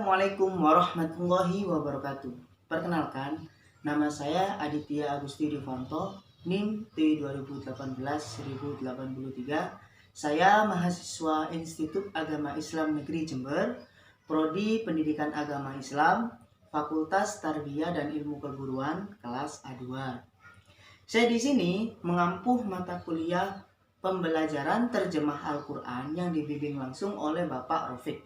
Assalamualaikum warahmatullahi wabarakatuh. Perkenalkan, nama saya Aditya Agusti Rifanto, NIM T2018-1083. Saya mahasiswa Institut Agama Islam Negeri Jember, Prodi Pendidikan Agama Islam, Fakultas Tarbiyah dan Ilmu Keguruan, kelas A2. Saya di sini mengampuh mata kuliah pembelajaran terjemah Al-Quran yang dibimbing langsung oleh Bapak Rofik.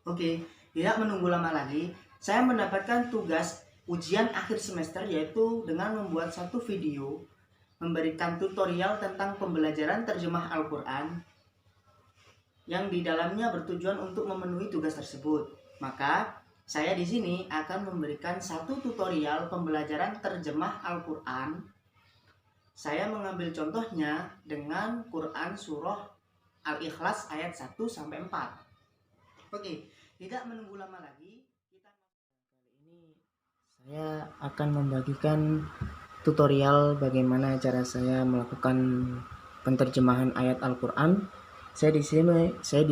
Oke, tidak menunggu lama lagi, saya mendapatkan tugas ujian akhir semester yaitu dengan membuat satu video memberikan tutorial tentang pembelajaran terjemah Al-Quran yang di dalamnya bertujuan untuk memenuhi tugas tersebut. Maka saya di sini akan memberikan satu tutorial pembelajaran terjemah Al-Quran. Saya mengambil contohnya dengan Quran surah Al-Ikhlas ayat 1-4. Oke, tidak menunggu lama lagi, kali ini saya akan membagikan tutorial bagaimana cara saya melakukan penterjemahan ayat Al-Quran. Saya di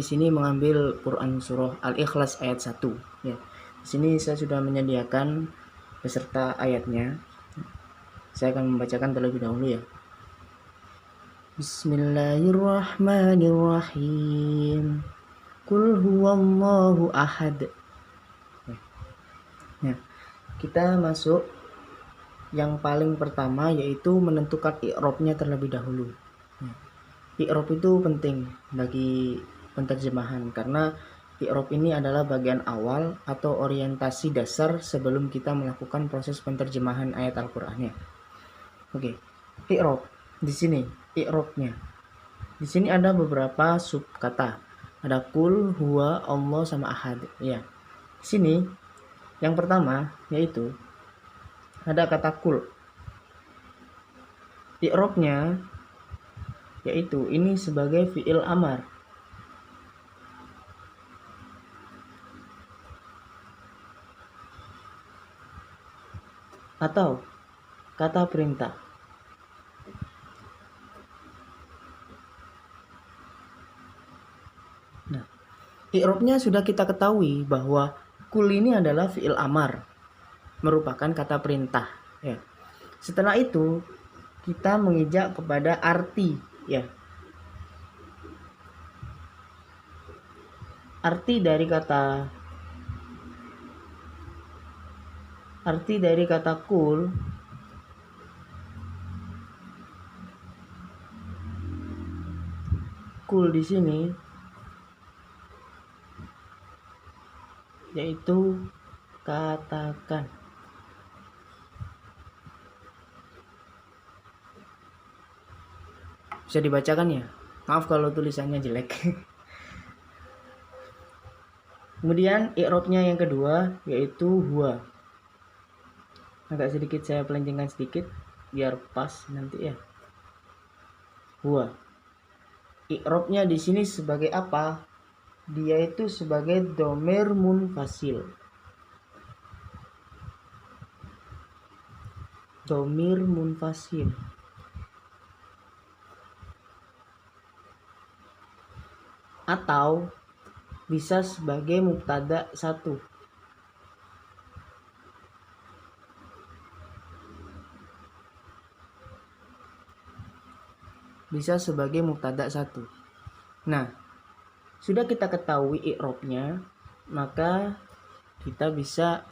sini mengambil Quran surah Al-Ikhlas ayat 1. Ya. Di sini saya sudah menyediakan beserta ayatnya. Saya akan membacakan terlebih dahulu ya. Bismillahirrahmanirrahim. Qul huwallahu ahad. Nah, kita masuk yang paling pertama yaitu menentukan i'rabnya terlebih dahulu. Nah, i'rab itu penting bagi penterjemahan karena i'rab ini adalah bagian awal atau orientasi dasar sebelum kita melakukan proses penterjemahan ayat Al-Qur'annya. Oke, i'rab. Di sini i'rabnya. Di sini ada beberapa sub kata. Ada kul, huwa, Allah sama ahad. Ya. Di sini yang pertama yaitu ada kata kul. I'rabnya yaitu ini sebagai fi'il amar. Atau kata perintah. Nah, i'rabnya sudah kita ketahui bahwa kul ini adalah fi'il amar, merupakan kata perintah. Ya. Setelah itu kita mengejak kepada arti. Ya. Arti dari kata kul di sini yaitu katakan. Bisa dibacakan ya? Maaf kalau tulisannya jelek. Kemudian i'rabnya yang kedua yaitu huwa. Agak sedikit saya pelencengkan sedikit biar pas nanti ya. Huwa. I'rabnya di sini sebagai apa? Dia itu sebagai dhamir munfasil. Dhamir munfasil. Atau bisa sebagai mubtada 1. Bisa sebagai mubtada 1. Nah, sudah kita ketahui i'rabnya, maka kita bisa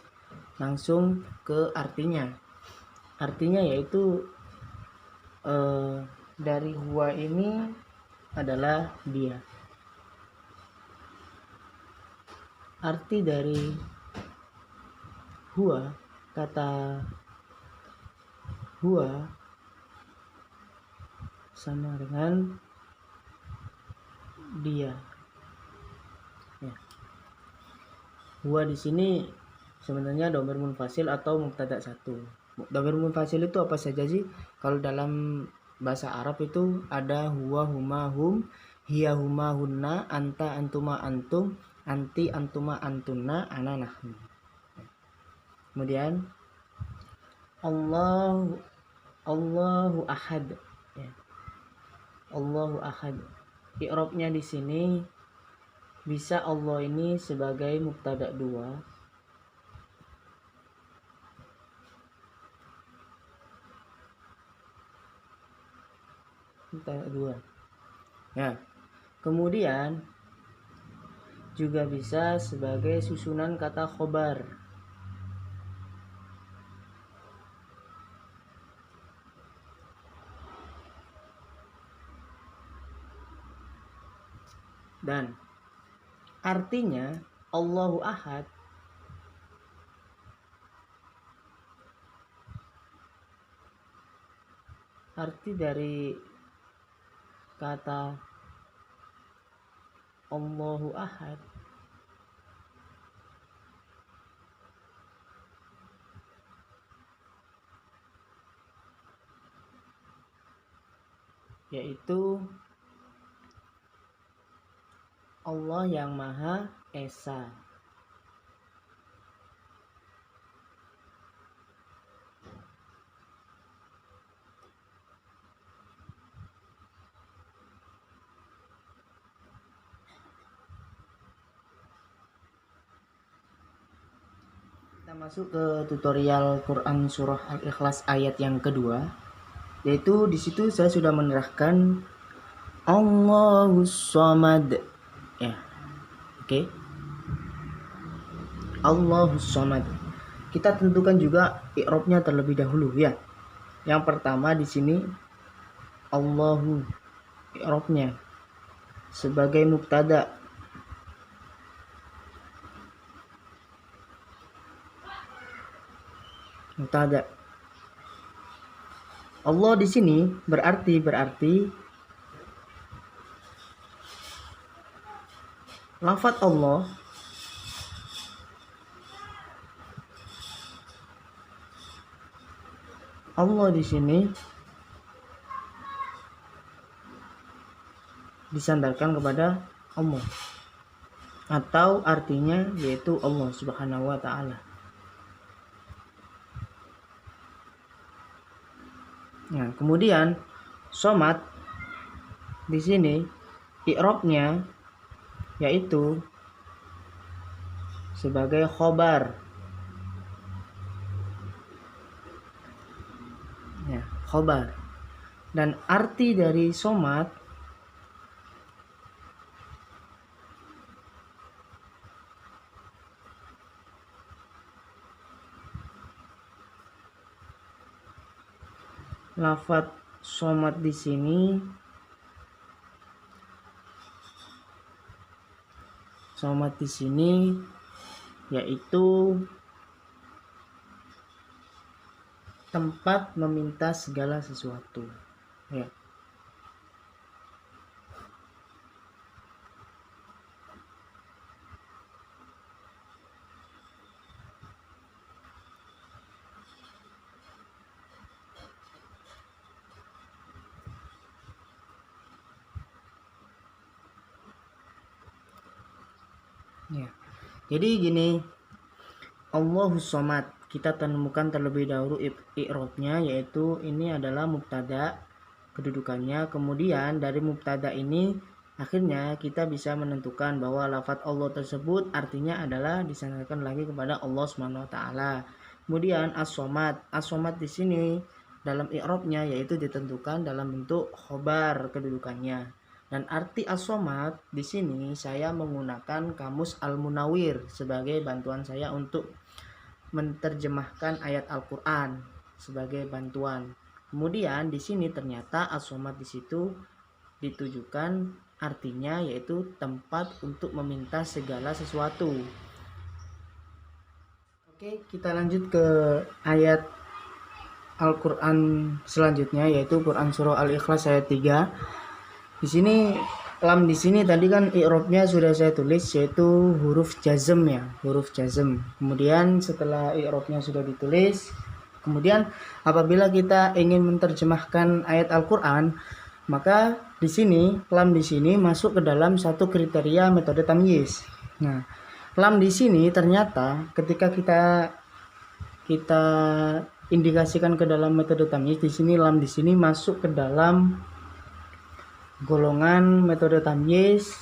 langsung ke artinya. Artinya yaitu dari huwa ini adalah dia. Arti dari huwa, kata huwa sama dengan dia. Ya. Huwa di sini sebenarnya dhamir munfasil atau mubtada 1. Dhamir munfasil itu apa saja sih? Kalau dalam bahasa Arab itu ada huwa, huma, hum, hiya, huma, hunna, anta, antuma, antum, anti, antuma, antunna, ana, nahnu. Kemudian Allahu ahad. Ya. Allahu ahad. I'rabnya di sini bisa Allah ini sebagai mubtada 2. Mubtada 2. Ya. Kemudian juga bisa sebagai susunan kata khobar. Dan artinya Allahu Ahad arti dari kata Allahu Ahad yaitu Allah yang Maha Esa. Kita masuk ke tutorial Quran surah Al-Ikhlas ayat yang kedua, yaitu di situ saya sudah menerangkan Allahus Samad. Ya. Oke. Allahus Samad. Kita tentukan juga i'rabnya terlebih dahulu ya. Yang pertama di sini Allahu, i'rabnya sebagai mubtada. Mubtada. Allah di sini berarti lafaz Allah di sini disandarkan kepada Allah, atau artinya yaitu Allah Subhanahu wa taala. Nah, kemudian Somad di sini i'rabnya yaitu sebagai khobar. Ya, khobar. Dan arti dari Somad lafaz Somad di sini yaitu tempat meminta segala sesuatu. Ya. Ya. Jadi gini, Allahus Somad kita temukan terlebih dahulu i'rabnya, yaitu ini adalah mubtada kedudukannya. Kemudian dari mubtada ini akhirnya kita bisa menentukan bahwa lafaz Allah tersebut artinya adalah disandarkan lagi kepada Allah Subhanahu wa taala. Kemudian as-somad di sini dalam i'rabnya yaitu ditentukan dalam bentuk khobar kedudukannya. Dan arti as-somad di sini saya menggunakan kamus Al-Munawwir sebagai bantuan saya untuk menerjemahkan ayat Al-Qur'an sebagai bantuan. Kemudian di sini ternyata as-somad di situ ditujukan artinya yaitu tempat untuk meminta segala sesuatu. Oke, kita lanjut ke ayat Al-Qur'an selanjutnya, yaitu Quran surah Al-Ikhlas ayat 3. Di sini lam di sini tadi kan i'rabnya sudah saya tulis yaitu huruf jazm ya, huruf jazm. Kemudian setelah i'rabnya sudah ditulis, kemudian apabila kita ingin menerjemahkan ayat Al-Qur'an, maka di sini lam di sini masuk ke dalam satu kriteria metode tamyiz. Nah, lam di sini ternyata ketika kita indikasikan ke dalam metode tamyiz, di sini lam di sini masuk ke dalam golongan metode tamyiz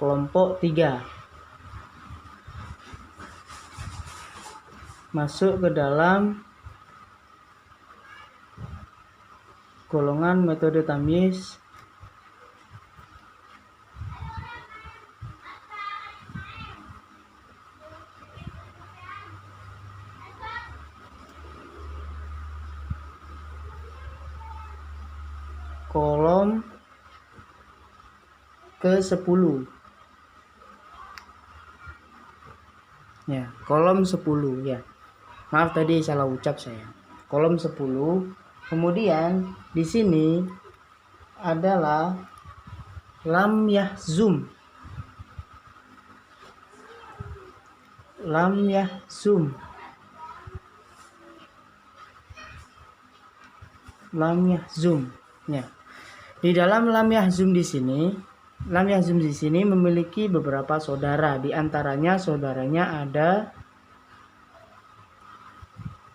kelompok 3 masuk ke dalam golongan metode tamyiz kolom ke-10. Ya, kolom 10 ya. Maaf tadi salah ucap saya. Kolom 10. Kemudian di sini adalah lam yahzum. Lam yahzum. Lam yahzum. Ya. Di dalam lam yahzum di sini memiliki beberapa saudara. Di antaranya saudaranya ada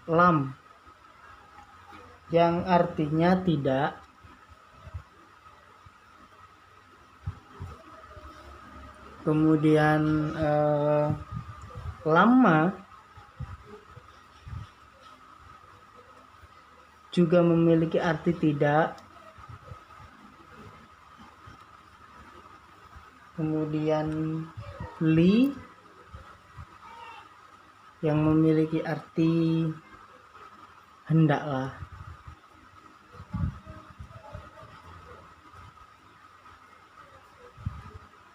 lam yang artinya tidak, kemudian lama juga memiliki arti tidak, kemudian li yang memiliki arti hendaklah,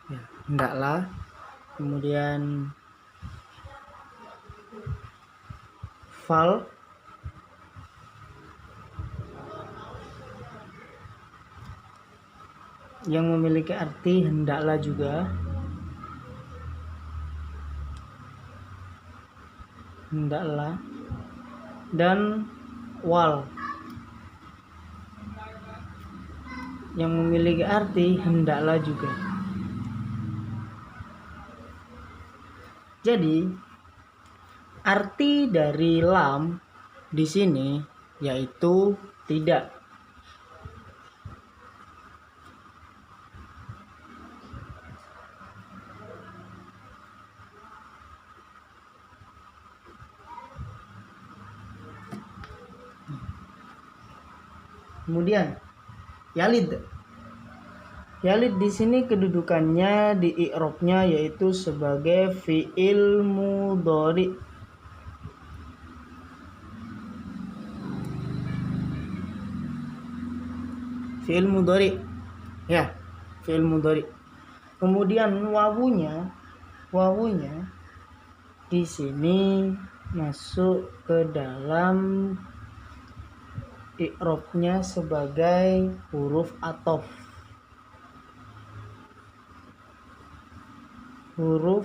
ya, hendaklah. Kemudian fal yang memiliki arti hendaklah juga, hendaklah, dan wal yang memiliki arti hendaklah juga. Jadi arti dari lam di sini yaitu tidak. Kemudian yalid. Yalid di sini kedudukannya di i'rabnya yaitu sebagai fi'il mudhari. Fi'il mudhari. Ya, fi'il mudhari. Kemudian wawunya di sini masuk ke dalam i'rabnya sebagai huruf athof. Huruf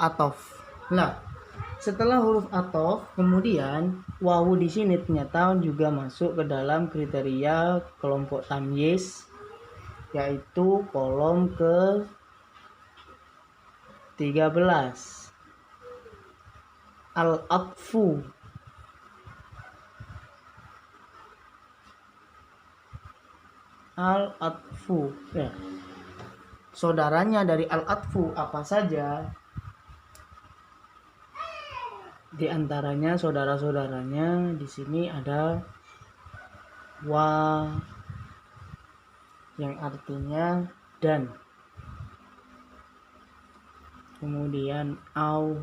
athof. Nah, setelah huruf athof, kemudian wawu di sini ternyata juga masuk ke dalam kriteria kelompok tamyiz, yaitu kolom ke 13. Al-atfu. Al-atfu, ya. Saudaranya dari al-atfu apa saja? Di antaranya saudara-saudaranya di sini ada wa yang artinya dan, kemudian au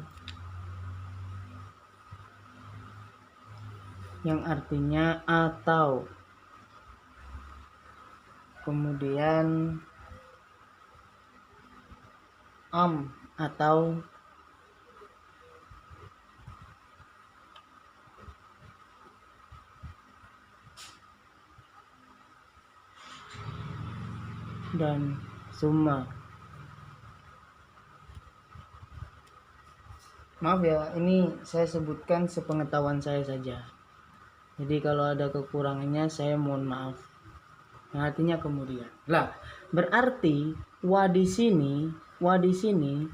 yang artinya atau, kemudian am atau, dan summa. Maaf ya, ini saya sebutkan sepengetahuan saya saja. Jadi kalau ada kekurangannya saya mohon maaf. Yang artinya kemudian. Lah, berarti wa di sini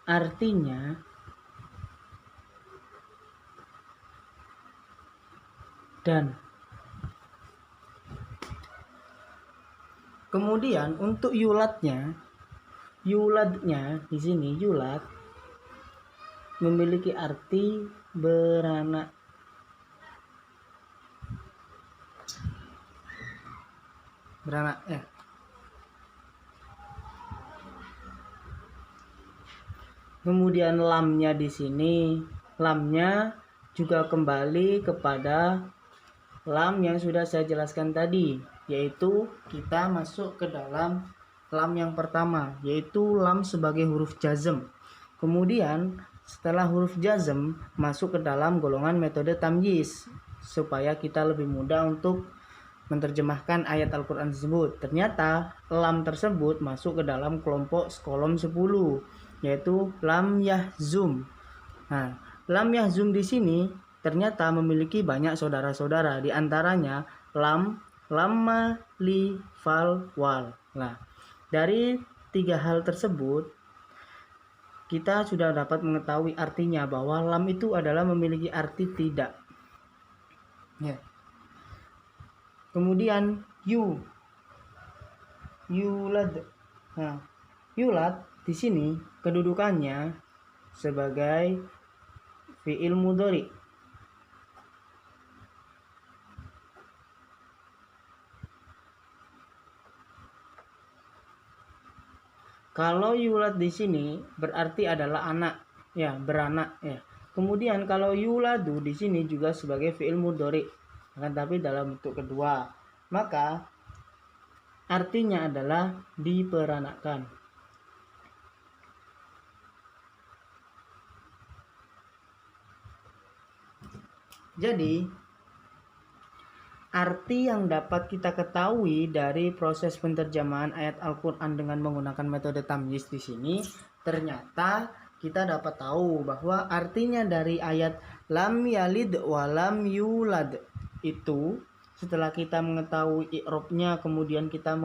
artinya dan. Kemudian untuk yuladnya di sini yulad memiliki arti beranak. Kemudian lamnya di sini, lamnya juga kembali kepada lam yang sudah saya jelaskan tadi, yaitu kita masuk ke dalam lam yang pertama, yaitu lam sebagai huruf jazm. Kemudian setelah huruf jazm masuk ke dalam golongan metode tamyiz, supaya kita lebih mudah untuk menerjemahkan ayat Al-Quran tersebut. Ternyata lam tersebut masuk ke dalam kelompok kolom 10, yaitu lam yahzum. Nah, lam yahzum di sini ternyata memiliki banyak saudara-saudara, di antaranya lam, lamma, li, fal, wal. Nah, dari 3 hal tersebut kita sudah dapat mengetahui artinya bahwa lam itu adalah memiliki arti tidak. Ya. Kemudian yulad. Nah, yulad di sini kedudukannya sebagai fi'il mudhari. Kalau yulad di sini berarti adalah anak, ya, beranak, ya. Kemudian kalau yuladu di sini juga sebagai fi'il mudhari, akan tapi dalam bentuk kedua. Maka artinya adalah diperanakkan. Jadi, arti yang dapat kita ketahui dari proses penerjemahan ayat Al-Quran dengan menggunakan metode tamyiz di sini, ternyata kita dapat tahu bahwa artinya dari ayat lam yalid wa lam yulad itu, setelah kita mengetahui i'rabnya, kemudian kita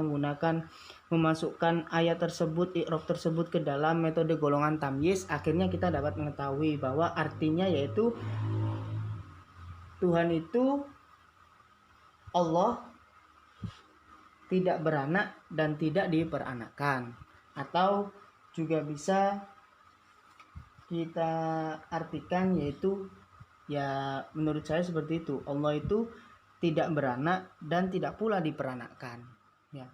memasukkan ayat tersebut, i'rab tersebut ke dalam metode golongan tamyiz, akhirnya kita dapat mengetahui bahwa artinya yaitu Tuhan itu, Allah, tidak beranak dan tidak diperanakkan. Atau juga bisa kita artikan yaitu, ya menurut saya seperti itu, Allah itu tidak beranak dan tidak pula diperanakkan, ya.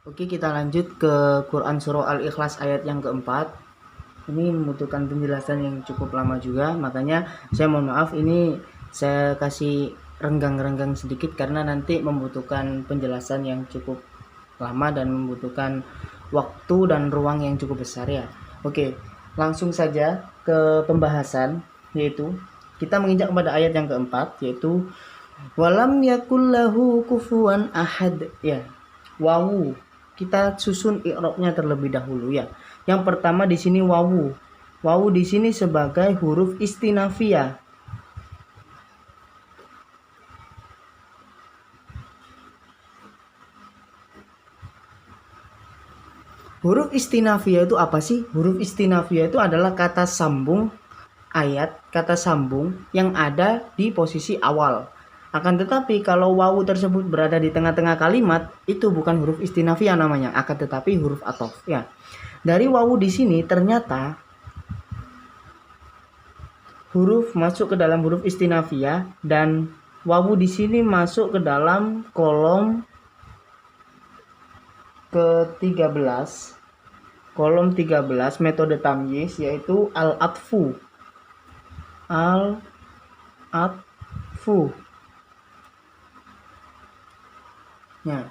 Oke, kita lanjut ke Quran surah Al-Ikhlas ayat yang keempat. Ini membutuhkan penjelasan yang cukup lama juga, makanya saya mohon maaf, ini saya kasih renggang-renggang sedikit karena nanti membutuhkan penjelasan yang cukup lama dan membutuhkan waktu dan ruang yang cukup besar, ya. Oke, langsung saja ke pembahasan, yaitu kita menginjak pada ayat yang keempat, yaitu walam yakullahu kufuwan ahad, ya. Wawu kita susun i'rabnya terlebih dahulu, ya. Yang pertama di sini wawu. Wawu di sini sebagai huruf istinafiyah. Huruf istinafiyah itu apa sih? Huruf istinafiyah itu adalah kata sambung ayat, kata sambung yang ada di posisi awal. Akan tetapi kalau wawu tersebut berada di tengah-tengah kalimat, itu bukan huruf istinafiyah namanya, akan tetapi huruf athof, ya. Dari wawu di sini ternyata huruf masuk ke dalam huruf istinafiyah, dan wawu di sini masuk ke dalam kolom ke-13, kolom 13 metode tamyiz, yaitu al-atfu. Nah,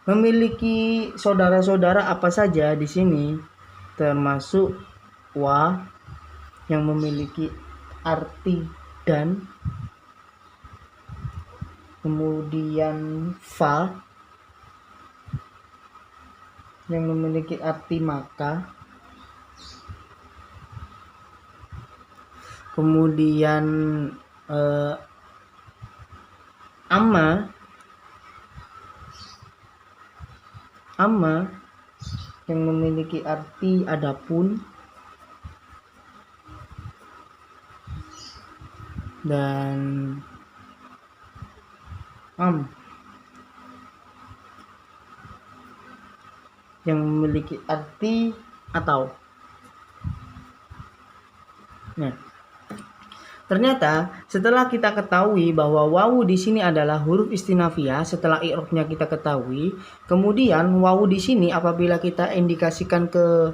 memiliki saudara-saudara apa saja di sini, termasuk wa yang memiliki arti dan, kemudian fa yang memiliki arti maka, kemudian amma yang memiliki arti adapun, dan yang memiliki arti atau. Nah, ternyata setelah kita ketahui bahwa wawu di sini adalah huruf istinafiyah, setelah i'rabnya kita ketahui, kemudian wawu di sini apabila kita indikasikan ke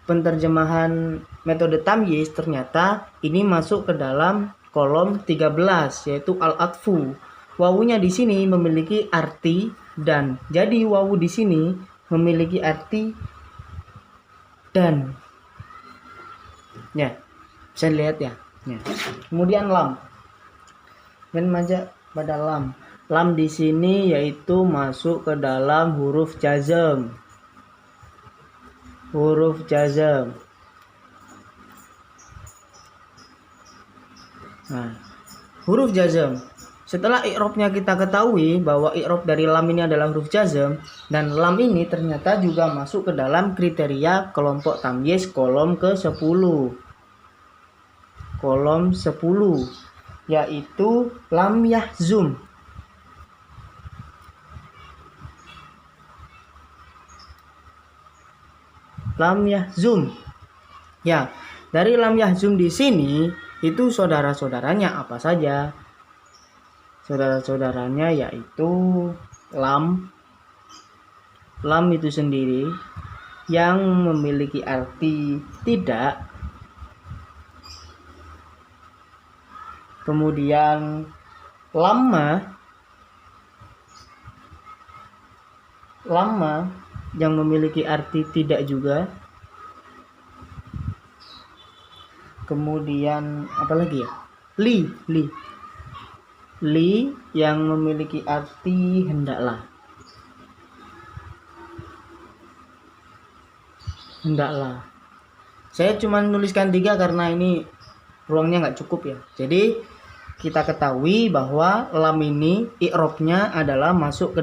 penterjemahan metode tamyiz, ternyata ini masuk ke dalam kolom 13 yaitu al-atfu. Wawunya di sini memiliki arti dan. Jadi wawu di sini memiliki arti dan. Ya, bisa lihat ya. Ya. Kemudian lam dan maja pada lam. Lam di sini yaitu masuk ke dalam huruf jazm. Huruf jazm. Nah, huruf jazm. Setelah i'rabnya kita ketahui bahwa i'rab dari lam ini adalah huruf jazm dan lam ini ternyata juga masuk ke dalam kriteria kelompok tamyiz kolom ke-10. Kolom 10 yaitu lam yahzum. Lam yahzum. Ya, dari lam yahzum di sini itu saudara-saudaranya apa saja? Saudara-saudaranya yaitu lam itu sendiri yang memiliki arti tidak. Kemudian lama yang memiliki arti tidak juga. Kemudian apa lagi ya? Li yang memiliki arti hendaklah. Saya cuma nuliskan 3 karena ini ruangnya nggak cukup ya. Jadi kita ketahui bahwa lam ini i'rabnya adalah masuk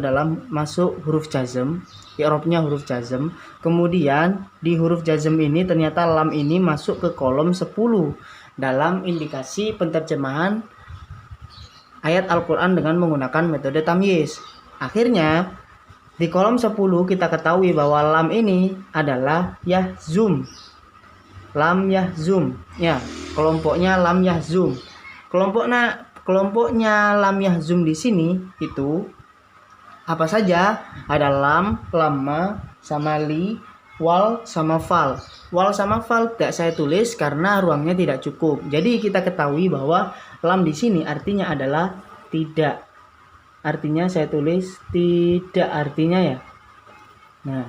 huruf jazm. I'rabnya huruf jazm. Kemudian di huruf jazm ini ternyata lam ini masuk ke kolom 10 dalam indikasi penterjemahan ayat Al-Qur'an dengan menggunakan metode tamyiz. Akhirnya di kolom 10 kita ketahui bahwa lam ini adalah yahzum. Lam yahzum. Ya, kelompoknya lam yahzum. Kelompoknya lam yahzum di sini itu apa saja? Ada lam, lamma, sama li, wal, sama fal. Wal sama fal tidak saya tulis karena ruangnya tidak cukup. Jadi kita ketahui bahwa lam di sini artinya adalah tidak. Artinya saya tulis tidak artinya ya. Nah,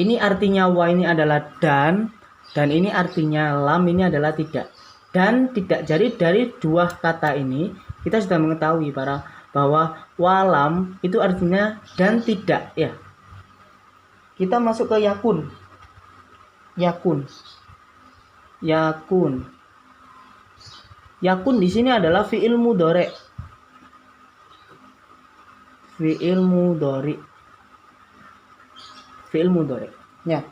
ini artinya wa ini adalah dan ini artinya lam ini adalah tidak. Dan tidak. Jadi dari dua kata ini kita sudah mengetahui bahwa walam itu artinya dan tidak ya. Kita masuk ke yakun. Yakun di sini adalah fi'il mudhari. Fi'il mudhari. Ya.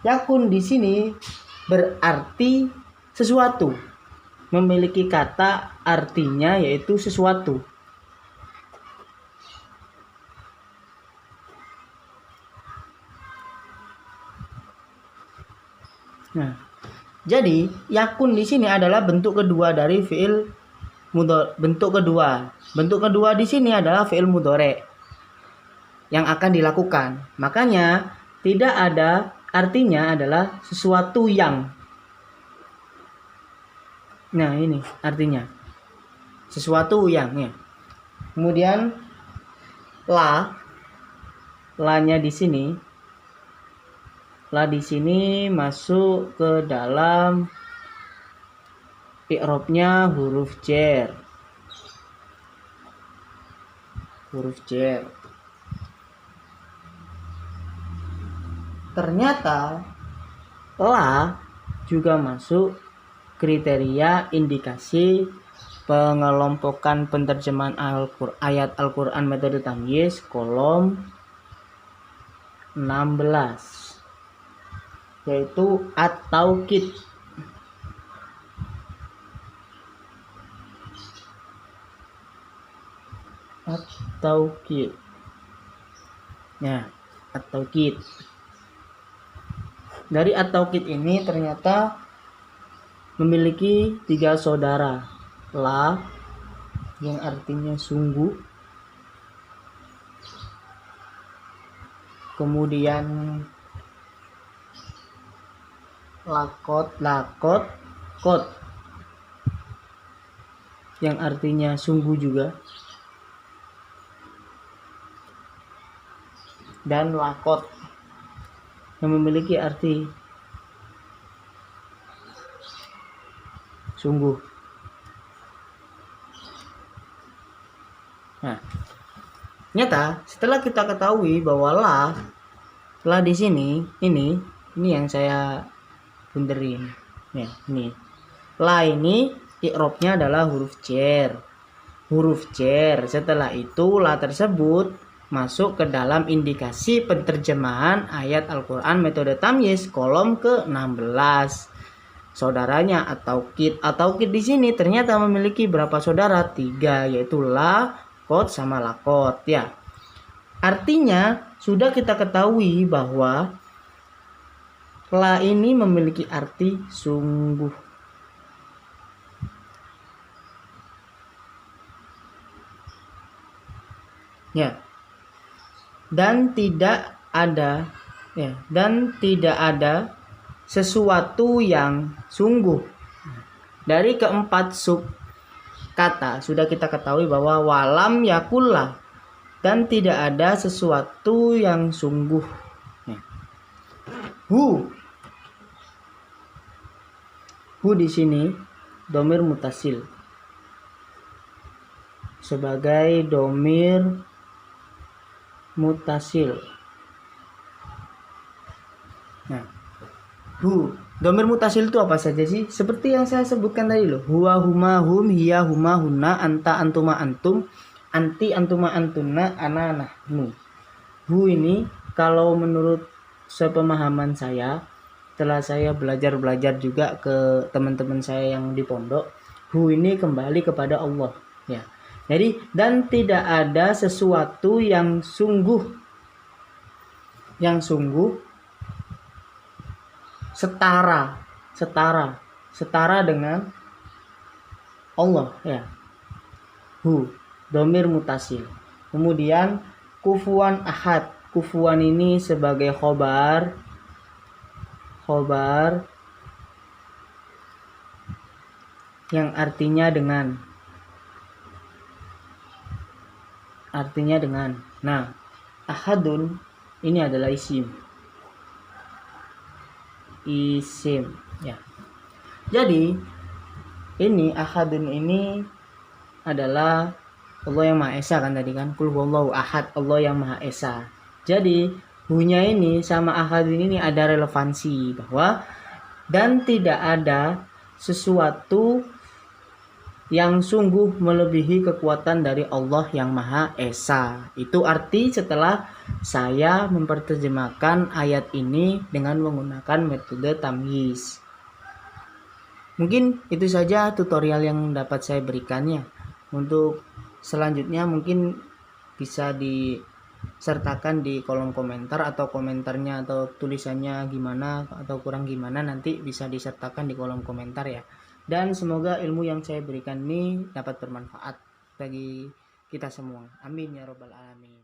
Yakun di sini berarti sesuatu, memiliki kata artinya yaitu sesuatu. Nah, jadi yakun di sini adalah bentuk kedua dari fi'il mudhari. Bentuk kedua di sini adalah fi'il mudhari yang akan dilakukan. Makanya tidak ada artinya adalah sesuatu yang. Nah, ini artinya sesuatu yang ya. Kemudian la-nya di sini. La di sini masuk ke dalam i'rabnya huruf jar. Ternyata la juga masuk kriteria indikasi pengelompokan penterjemahan ayat Al-Qur'an metode tamyiz kolom 16 yaitu at-taukid. At-taukid. Nah, At-Tauqid. Dari At-Tauqid ini ternyata memiliki 3 saudara. La yang artinya sungguh, kemudian lakot kot yang artinya sungguh juga, dan lakot yang memiliki arti sungguh. Nah, nyata setelah kita ketahui bahwa la di sini ini yang saya bunderin ya, ini la ini i'rabnya adalah huruf jar. Setelah itu la tersebut masuk ke dalam indikasi penerjemahan ayat Al-Qur'an metode tamyiz kolom ke-16. Saudaranya At-Tauqid di sini ternyata memiliki berapa saudara? 3, yaitu la, kot sama lakot ya. Artinya sudah kita ketahui bahwa la ini memiliki arti sungguh. Ya. Dan tidak ada sesuatu yang sungguh. Dari keempat sub kata sudah kita ketahui bahwa walam yakullah, dan tidak ada sesuatu yang sungguh. Hu di sini domir mutasil sebagai domir mutasil. Nah, domir mutasil itu apa saja sih? Seperti yang saya sebutkan tadi loh. Huwa, huma, hum, hiya, huma, hunna, anta, antuma, antum, anti, antuma, antunna, ana, nahnu. Hu ini kalau menurut sepemahaman saya, setelah saya belajar juga ke teman-teman saya yang di pondok, hu ini kembali kepada Allah ya. Jadi dan tidak ada sesuatu yang sungguh setara dengan Allah ya. Hu domir mutasil. Kemudian kufuwan ahad. Kufuwan ini sebagai khobar yang artinya dengan. Nah, ahadun ini adalah isim ya. Jadi ini ahadun ini adalah Allah yang Maha Esa kan tadi kan, qul huwallahu ahad, Allah yang Maha Esa. Jadi hunya ini sama ahadun ini ada relevansi bahwa dan tidak ada sesuatu yang sungguh melebihi kekuatan dari Allah yang Maha Esa. Itu arti setelah saya memperterjemahkan ayat ini dengan menggunakan metode tamyiz. Mungkin itu saja tutorial yang dapat saya berikannya. Untuk selanjutnya mungkin bisa disertakan di kolom komentar, atau komentarnya atau tulisannya gimana atau kurang gimana nanti bisa disertakan di kolom komentar ya. Dan semoga ilmu yang saya berikan ini dapat bermanfaat bagi kita semua. Amin ya robbal alamin.